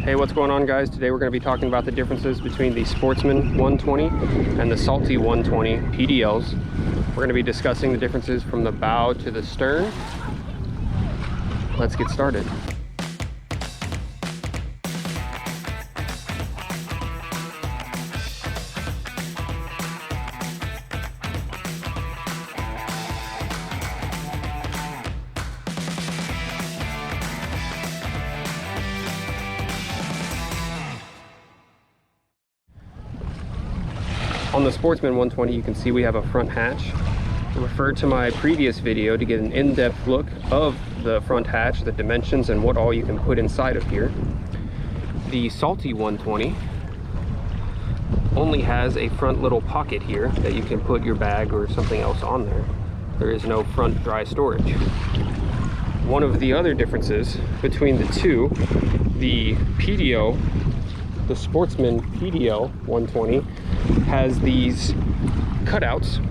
Hey, what's going on, guys? Today we're going to be talking about the differences between the Sportsman 120 and the Salty 120 PDLs. We're going to be discussing the differences from the bow to the stern. Let's get started. On the Sportsman 120, you can see we have a front hatch. Refer to my previous video to get an in-depth look of the front hatch, the dimensions, and what all you can put inside of here. The Salty 120 only has a front little pocket here that you can put your bag or something else on there. There is no front dry storage. One of the other differences between the two, the PDL, the Sportsman PDL 120 has these cutouts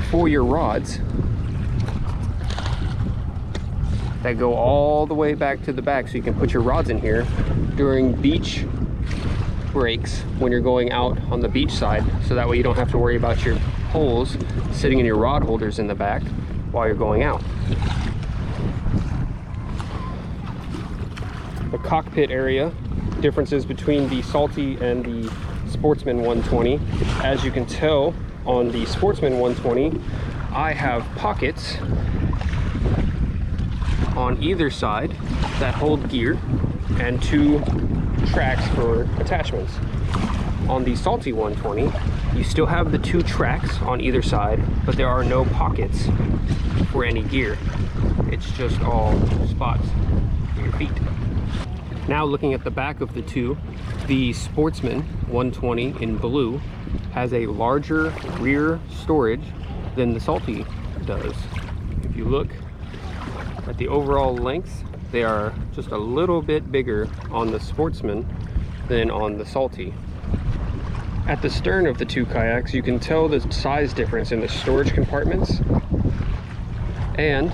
for your rods that go all the way back to the back, so you can put your rods in here during beach breaks when you're going out on the beach side, so that way you don't have to worry about your poles sitting in your rod holders in the back while you're going out. The cockpit area, differences between the Salty and the Sportsman 120. As you can tell, on the Sportsman 120, I have pockets on either side that hold gear and two tracks for attachments. On the Salty 120, you still have the two tracks on either side, but there are no pockets for any gear. It's just all spots for your feet. Now looking at the back of the two, the Sportsman 120 in blue has a larger rear storage than the Salty does. If you look at the overall lengths, they are just a little bit bigger on the Sportsman than on the Salty. At the stern of the two kayaks, you can tell the size difference in the storage compartments. And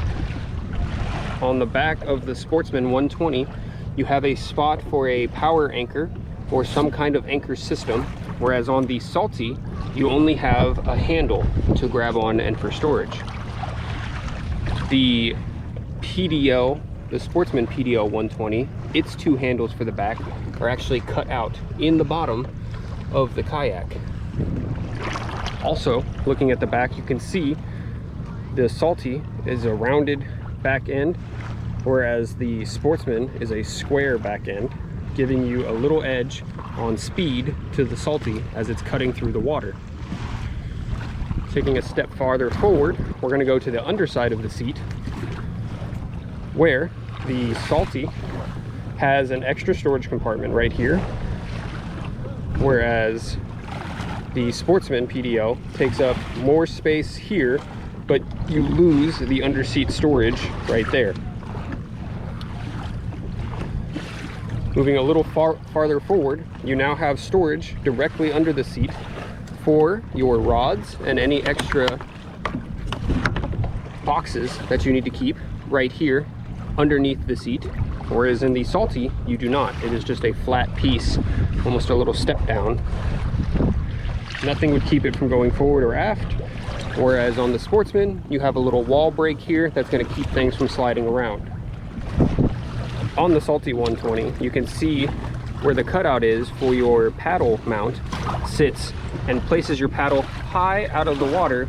on the back of the Sportsman 120, you have a spot for a power anchor or some kind of anchor system, whereas on the Salty, you only have a handle to grab on and for storage. The PDL, the Sportsman PDL 120, its two handles for the back are actually cut out in the bottom of the kayak. Also, looking at the back, you can see the Salty is a rounded back end, whereas the Sportsman is a square back end, giving you a little edge on speed to the Salty as it's cutting through the water. Taking a step farther forward, we're going to go to the underside of the seat, where the Salty has an extra storage compartment right here, whereas the Sportsman PDL takes up more space here, but you lose the underseat storage right there. Moving a little farther forward, you now have storage directly under the seat for your rods and any extra boxes that you need to keep right here underneath the seat, whereas in the Salty, you do not. It is just a flat piece, almost a little step down. Nothing would keep it from going forward or aft, whereas on the Sportsman, you have a little wall break here that's going to keep things from sliding around. On the Salty 120, you can see where the cutout is for your paddle mount sits and places your paddle high out of the water,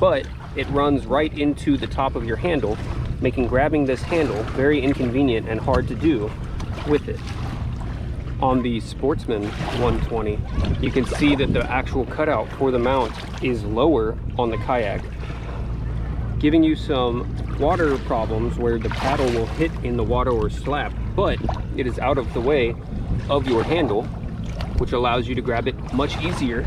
but it runs right into the top of your handle, making grabbing this handle very inconvenient and hard to do with it. On the Sportsman 120, you can see that the actual cutout for the mount is lower on the kayak, giving you some water problems where the paddle will hit in the water or slap, but it is out of the way of your handle, which allows you to grab it much easier.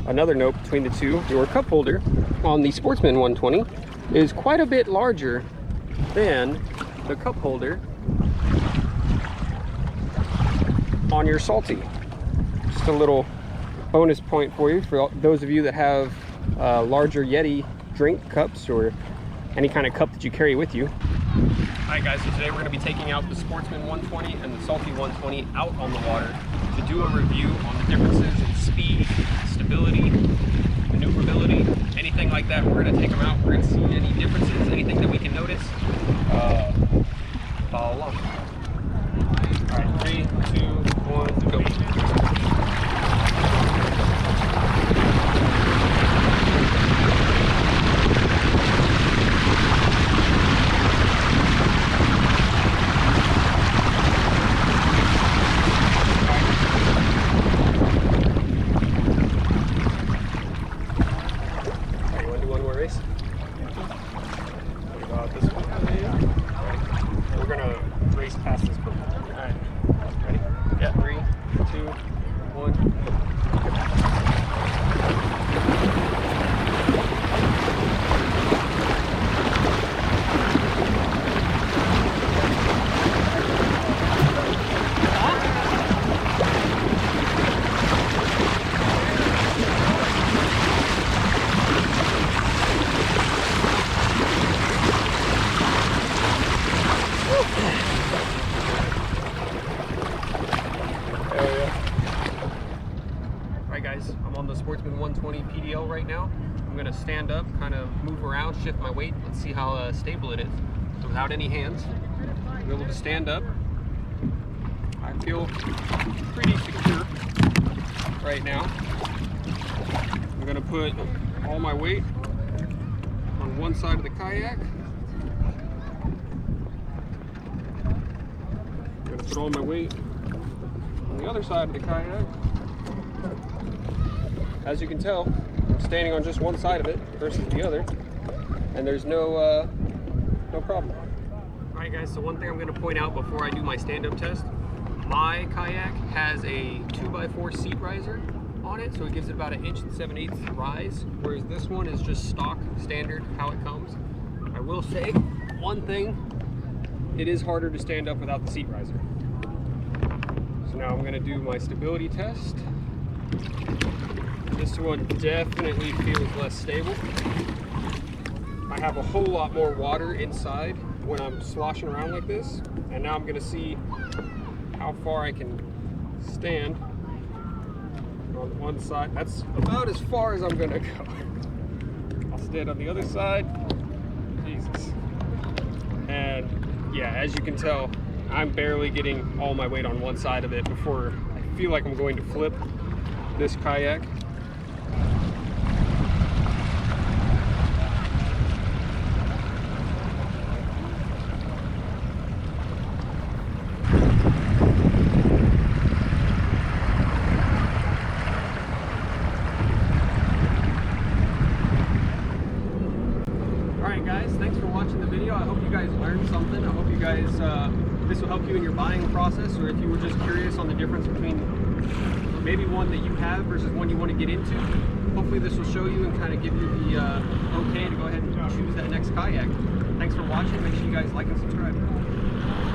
Another note between the two, your cup holder on the Sportsman 120 is quite a bit larger than the cup holder on your Salty. Just a little bonus point for you, for those of you that have larger Yeti drink cups or any kind of cup that you carry with you. Alright guys, so today we're going to be taking out the Sportsman 120 and the Salty 120 out on the water to do a review on the differences in speed, stability, maneuverability, anything like that. We're going to take them out, we're going to see any differences, anything that we can notice. Follow along. Alright, 3, 2, 1, go. We're gonna race past this boat. Alright, ready? Yeah, 3, 2, 1. Alright guys, I'm on the Sportsman 120 PDL right now. I'm going to stand up, kind of move around, shift my weight. Let's see how stable it is. So without any hands, I'm able to stand up. I feel pretty secure right now. I'm going to put all my weight on one side of the kayak. I'm going to put all my weight on the other side of the kayak. As you can tell, I'm standing on just one side of it versus the other, and there's no problem. All right guys, so one thing I'm going to point out before I do my stand-up test, my kayak has a 2x4 seat riser on it, so it gives it about 1 7/8 inch rise, whereas this one is just stock, standard, how it comes. I will say one thing, it is harder to stand up without the seat riser. So now I'm going to do my stability test. This one definitely feels less stable. I have a whole lot more water inside when I'm sloshing around like this, and now I'm going to see how far I can stand on one side. That's about as far as I'm going to go. I'll stand on the other side. Jesus. And yeah, as you can tell, I'm barely getting all my weight on one side of it before I feel like I'm going to flip this kayak. Alright guys, thanks for watching the video. I hope you guys learned something. I hope you guys, this will help you in your buying process, or if you were just curious on the difference between maybe one that you have versus one you want to get into. Hopefully this will show you and kind of give you the okay to go ahead and choose that next kayak. Thanks for watching. Make sure you guys like and subscribe.